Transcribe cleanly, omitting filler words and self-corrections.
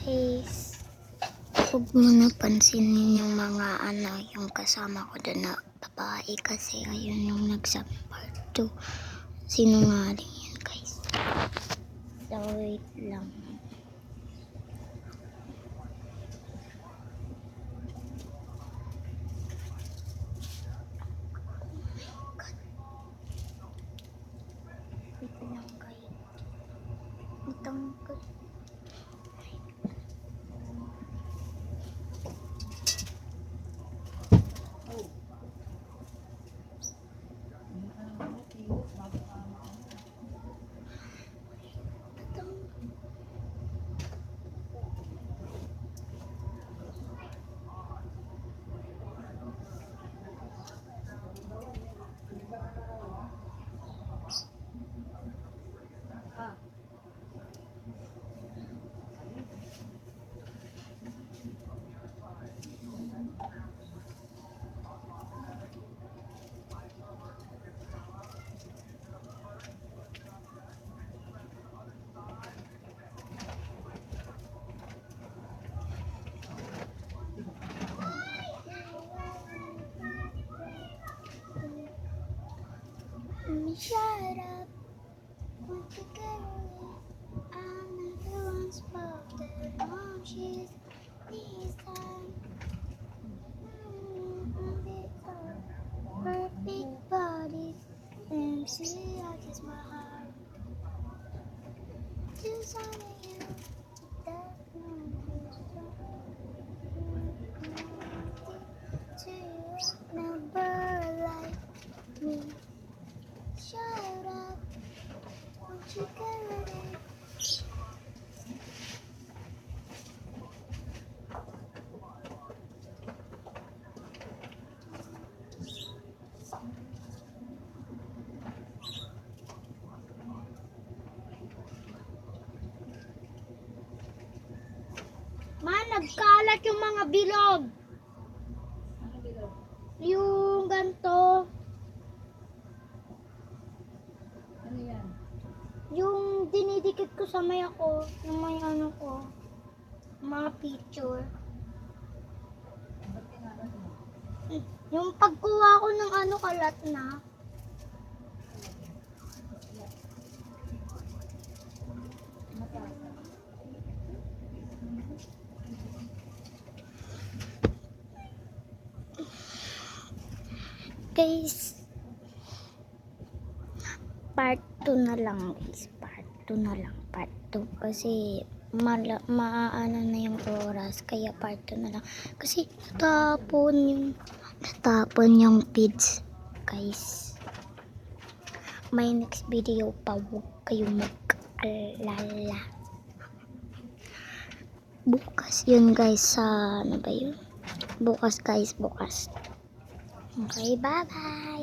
Guys, huwag mo na pansinin yung mga yung kasama ko doon na babae kasi ayun yung nagsabi part 2. Sinungaling yun guys. So wait lang. Wait lang guys. Natanggal. Shut up. Want to get away. I'm not the one spotted. Mom, she's this time. Her big body. MC, I just my heart. Just on you. That to you. Never like me. Shut up. Won't you get ready? Nagkalat yung mga bilog. Yung ganto. Ano yan? Yung dinidikit ko sa may ako, yung may ano ko, mga picture. Ba't kinalat mo? Yung pagkuha ko ng ano kalat na. Guys, part 2 na lang guys, part 2 na lang, part 2 kasi maano na yung oras, kaya part 2 na lang kasi natapon yung feeds guys. May next video pa, huwag kayong mag-alala. Bukas yun guys, sa ano ba yun? Bukas guys, bukas. Okay, bye bye.